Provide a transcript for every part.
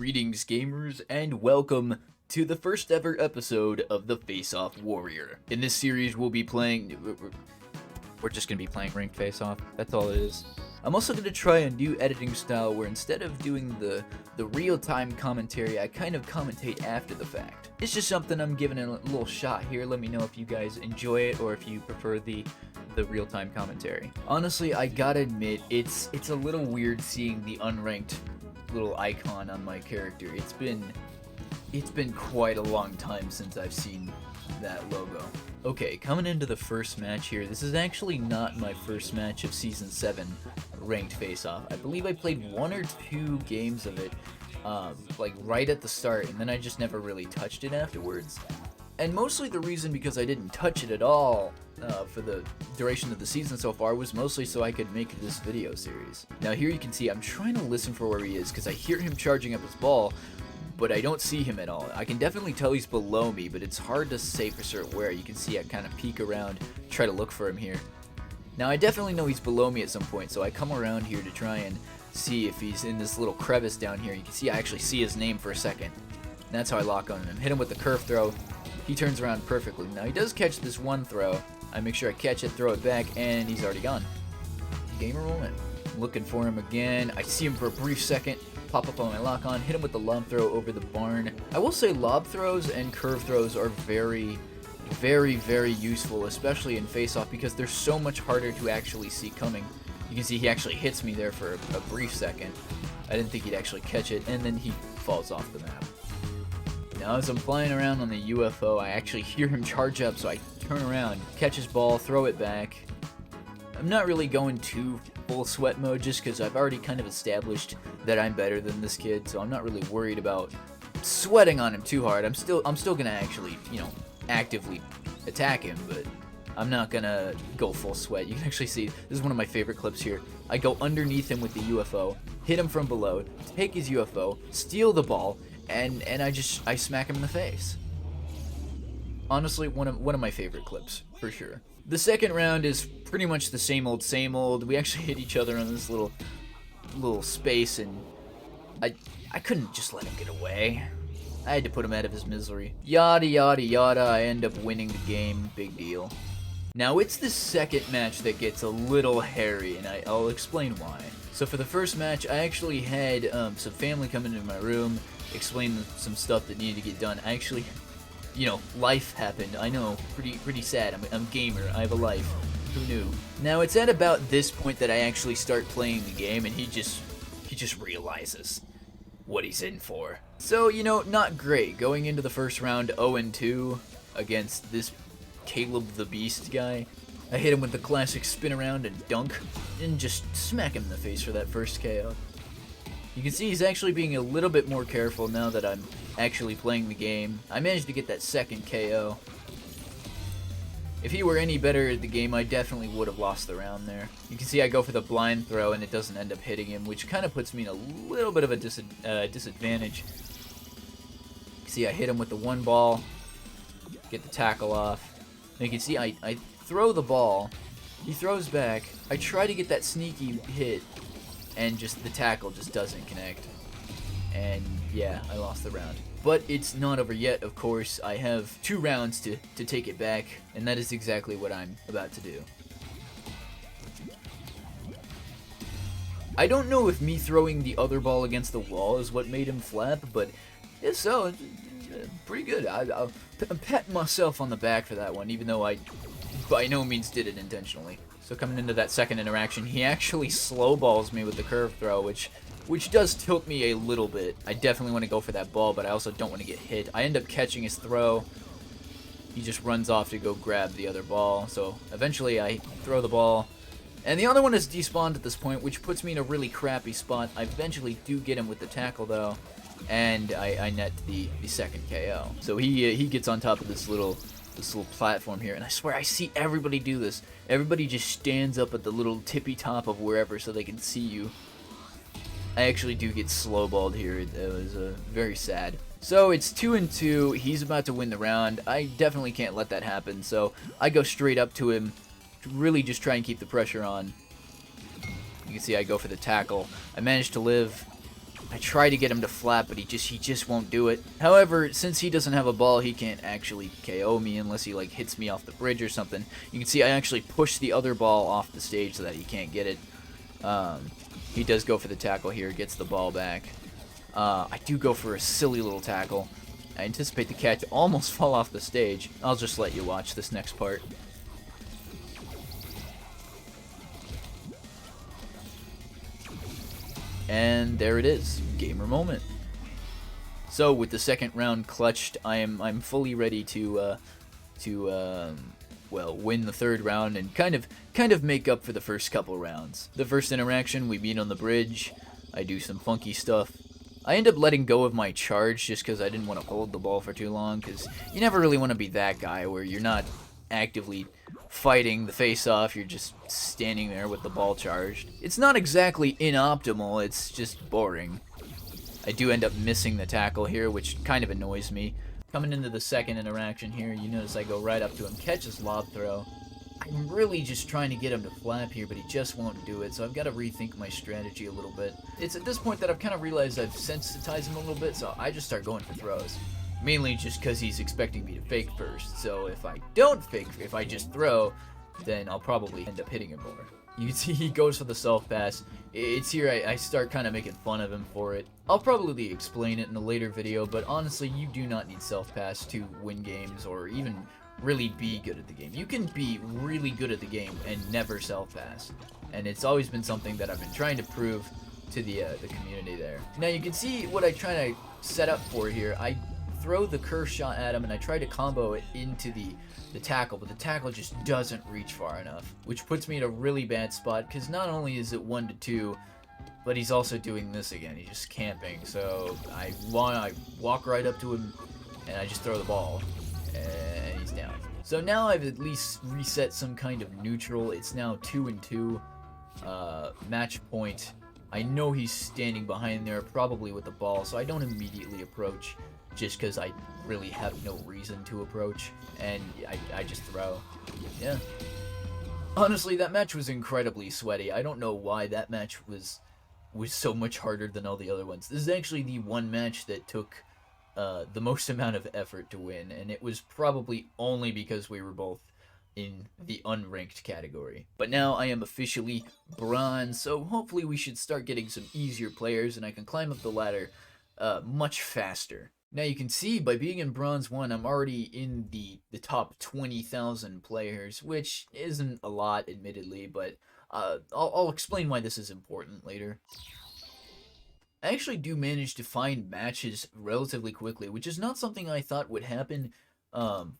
Greetings gamers and welcome to the first ever episode of the Face Off Warrior. In this series we're just going to be playing ranked Face Off, that's all it is. I'm also going to try a new editing style where instead of doing the real-time commentary, I kind of commentate after the fact. It's just something I'm giving it a little shot here. Let me know if you guys enjoy it or if you prefer the real-time commentary. Honestly, I gotta admit, it's a little weird seeing the unranked little icon on my character. It's been quite a long time since I've seen that logo. Okay, coming into the first match here, this is actually not my first match of Season 7 ranked face-off. I believe I played 1 or 2 games of it, like right at the start, and then I just never really touched it afterwards. And mostly the reason because I didn't touch it at all for the duration of the season so far was mostly so I could make this video series. Now here you can see I'm trying to listen for where he is because I hear him charging up his ball, but I don't see him at all. I can definitely tell he's below me, but it's hard to say for certain where. You can see I kind of peek around, try to look for him here. Now I definitely know he's below me at some point, so I come around here to try and see if he's in this little crevice down here. You can see I actually see his name for a second. And that's how I lock on him. Hit him with the curve throw. He turns around perfectly. Now he does catch this one throw. I make sure I catch it, throw it back, and he's already gone. Gamer moment. Looking for him again. I see him for a brief second. Pop up on my lock on, hit him with the lob throw over the barn. I will say lob throws and curve throws are very useful, especially in face-off, because they're so much harder to actually see coming. You can see he actually hits me there for a brief second. I didn't think he'd actually catch it, and then he falls off the map. Now as I'm flying around on the UFO, I actually hear him charge up, so I turn around, catch his ball, throw it back. I'm not really going too full sweat mode just because I've already kind of established that I'm better than this kid, so I'm not really worried about sweating on him too hard. I'm still gonna actually, actively attack him, but I'm not gonna go full sweat. You can actually see, this is one of my favorite clips here. I go underneath him with the UFO, hit him from below, take his UFO, steal the ball, and I smack him in the face. Honestly, one of my favorite clips, for sure. The second round is pretty much the same old. We actually hit each other on this little space, and I couldn't just let him get away. I had to put him out of his misery. Yada yada yada, I end up winning the game, big deal. Now it's the second match that gets a little hairy, and I'll explain why. So for the first match, I actually had some family come into my room, explain some stuff that needed to get done. I actually, life happened. I know, pretty sad. I'm a gamer. I have a life. Who knew? Now it's at about this point that I actually start playing the game, and he just realizes what he's in for. So not great. Going into the first round 0-2 against this Caleb the Beast guy. I hit him with the classic spin around and dunk, and just smack him in the face for that first KO. You can see he's actually being a little bit more careful now that I'm actually playing the game. I managed to get that second KO. If he were any better at the game, I definitely would have lost the round there. You can see I go for the blind throw and it doesn't end up hitting him, which kind of puts me in a little bit of a disadvantage. You can see I hit him with the one ball, get the tackle off. And you can see I throw the ball, he throws back, I try to get that sneaky hit, and just the tackle just doesn't connect. And yeah, I lost the round. But it's not over yet, of course. I have 2 rounds to take it back, and that is exactly what I'm about to do. I don't know if me throwing the other ball against the wall is what made him flap, but if so, pretty good. I'm patting myself on the back for that one, even though I by no means did it intentionally. So coming into that second interaction, he actually slow balls me with the curve throw, which does tilt me a little bit. I definitely want to go for that ball, but I also don't want to get hit. I end up catching his throw. He just runs off to go grab the other ball. So eventually I throw the ball, and the other one is despawned at this point, which puts me in a really crappy spot. I eventually do get him with the tackle though, and I net the second KO. So he gets on top of this little platform here, and I swear I see everybody do this. Everybody just stands up at the little tippy top of wherever so they can see you. I actually do get slowballed here. It was very sad. So it's 2-2. He's about to win the round. I definitely can't let that happen, so I go straight up to him to really just try and keep the pressure on. You can see I go for the tackle. I managed to live. I try to get him to flap, but he just won't do it. However, since he doesn't have a ball, he can't actually KO me unless he like hits me off the bridge or something. You can see I actually push the other ball off the stage so that he can't get it. He does go for the tackle here, gets the ball back. I do go for a silly little tackle. I anticipate the cat to almost fall off the stage. I'll just let you watch this next part. And there it is, gamer moment. So with the second round clutched, I'm fully ready to well, win the third round and kind of make up for the first couple rounds. The first interaction, we meet on the bridge. I do some funky stuff. I end up letting go of my charge just because I didn't want to hold the ball for too long, because you never really want to be that guy where you're not actively fighting the face-off, you're just standing there with the ball charged. It's not exactly inoptimal, it's just boring. I do end up missing the tackle here, which kind of annoys me. Coming into the second interaction here, you notice I go right up to him, catch his lob throw. I'm really just trying to get him to flap here, but he just won't do it, so I've got to rethink my strategy a little bit. It's at this point that I've kind of realized I've sensitized him a little bit, so I just start going for throws. Mainly just because he's expecting me to fake first, so if I don't fake, if I just throw, then I'll probably end up hitting him more. You see he goes for the self-pass. It's here I start kind of making fun of him for it. I'll probably explain it in a later video, but honestly, you do not need self-pass to win games or even really be good at the game. You can be really good at the game and never self-pass, and it's always been something that I've been trying to prove to the community there. Now you can see what I try to set up for here. I throw the curve shot at him and I try to combo it into the tackle, but the tackle just doesn't reach far enough, which puts me in a really bad spot because not only is it 1-2, but he's also doing this again. He's just camping, so I walk right up to him and I just throw the ball and he's down. So now I've at least reset some kind of neutral. It's now 2-2, match point. I know he's standing behind there probably with the ball, so I don't immediately approach just because I really have no reason to approach, and I just throw. Yeah. Honestly, that match was incredibly sweaty. I don't know why that match was so much harder than all the other ones. This is actually the one match that took the most amount of effort to win, and it was probably only because we were both in the unranked category. But now I am officially bronze, so hopefully we should start getting some easier players and I can climb up the ladder much faster. Now you can see by being in bronze 1, I'm already in the top 20,000 players, which isn't a lot admittedly, but I'll explain why this is important later. I actually do manage to find matches relatively quickly, which is not something I thought would happen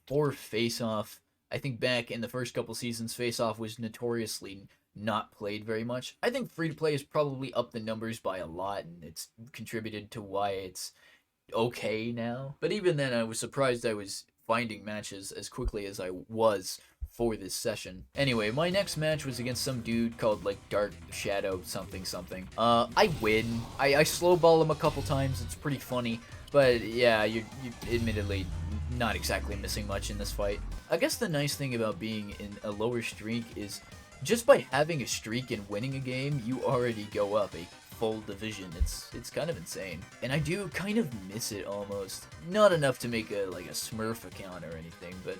for Face-Off. I think back in the first couple seasons, Face-Off was notoriously not played very much. I think free-to-play has probably upped the numbers by a lot, and it's contributed to why it's okay now. But even then, I was surprised I was finding matches as quickly as I was for this session. Anyway, my next match was against some dude called like Dark Shadow something. I win. I slow ball him a couple times. It's pretty funny. But yeah, you admittedly not exactly missing much in this fight. I guess the nice thing about being in a lower streak is just by having a streak and winning a game, you already go up a full division. It's kind of insane, and I do kind of miss it almost. Not enough to make a Smurf account or anything, but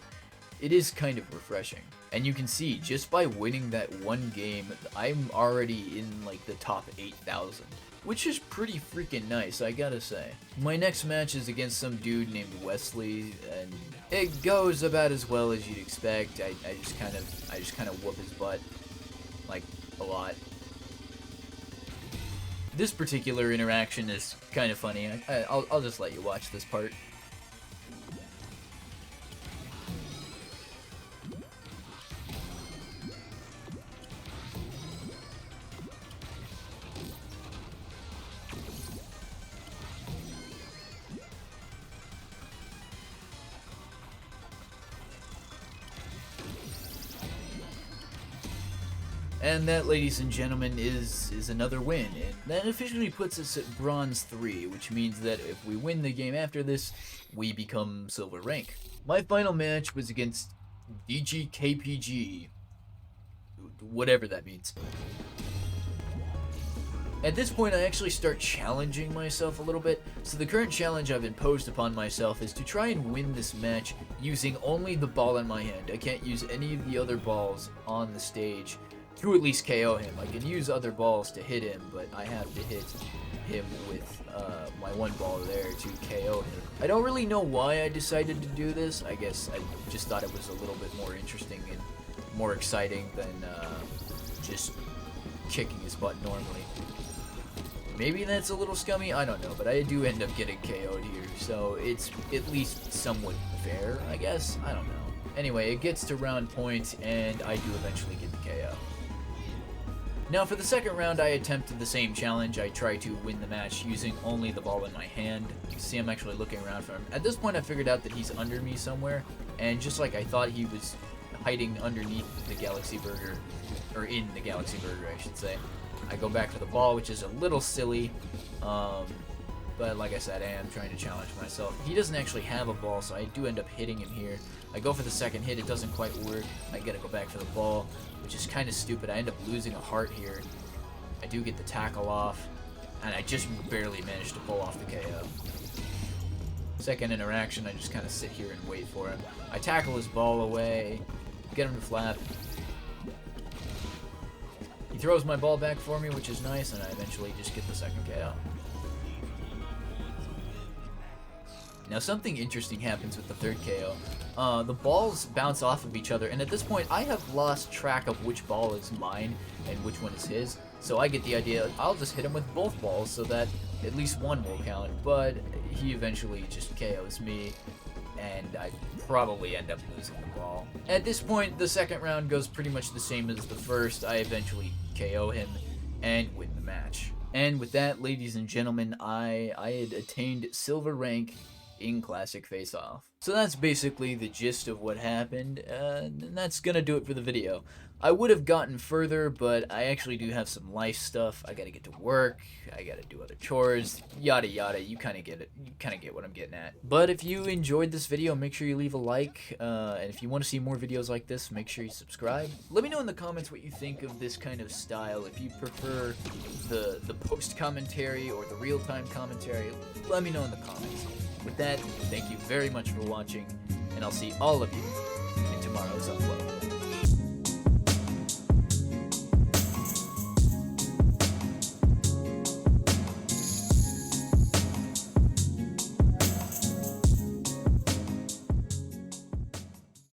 it is kind of refreshing. And you can see just by winning that one game, I'm already in like the top 8,000, which is pretty freaking nice, I gotta say. My next match is against some dude named Wesley, and it goes about as well as you'd expect. I just kind of whoop his butt like a lot. This particular interaction is kind of funny. I'll just let you watch this part. And that, ladies and gentlemen, is another win. And that officially puts us at bronze 3, which means that if we win the game after this, we become silver rank. My final match was against DGKPG, whatever that means. At this point, I actually start challenging myself a little bit. So the current challenge I've imposed upon myself is to try and win this match using only the ball in my hand. I can't use any of the other balls on the stage to at least KO him. I can use other balls to hit him, but I have to hit him with my one ball there to KO him. I don't really know why I decided to do this. I guess I just thought it was a little bit more interesting and more exciting than just kicking his butt normally. Maybe that's a little scummy, I don't know, but I do end up getting KO'd here, so it's at least somewhat fair, I guess? I don't know. Anyway, it gets to round point, and I do eventually get the KO. Now for the second round, I attempted the same challenge. I try to win the match using only the ball in my hand. You can see I'm actually looking around for him. At this point, I figured out that he's under me somewhere, and just like I thought, he was hiding underneath the Galaxy Burger, or in the Galaxy Burger, I should say. I go back for the ball, which is a little silly, but like I said, I am trying to challenge myself. He doesn't actually have a ball, so I do end up hitting him here. I go for the second hit, it doesn't quite work. I gotta go back for the ball, which is kind of stupid. I end up losing a heart here. I do get the tackle off, and I just barely managed to pull off the KO. Second interaction, I just kind of sit here and wait for him. I tackle his ball away, get him to flap. He throws my ball back for me, which is nice, and I eventually just get the second KO. Now something interesting happens with the third KO. The balls bounce off of each other, and at this point I have lost track of which ball is mine and which one is his. So I get the idea, I'll just hit him with both balls so that at least one will count, but he eventually just KOs me, and I probably end up losing the ball. At this point, the second round goes pretty much the same as the first. I eventually KO him and win the match. And with that, ladies and gentlemen, I had attained silver rank in Classic Face Off. So that's basically the gist of what happened, and that's gonna do it for the video. I would have gotten further, but I actually do have some life stuff. I gotta get to work, I gotta do other chores, yada yada. You kind of get it. You kind of get what I'm getting at. But if you enjoyed this video, make sure you leave a like, and if you want to see more videos like this, make sure you subscribe. Let me know in the comments what you think of this kind of style. If you prefer the post commentary or the real-time commentary, let me know in the comments. With that, thank you very much for watching, and I'll see all of you in tomorrow's upload.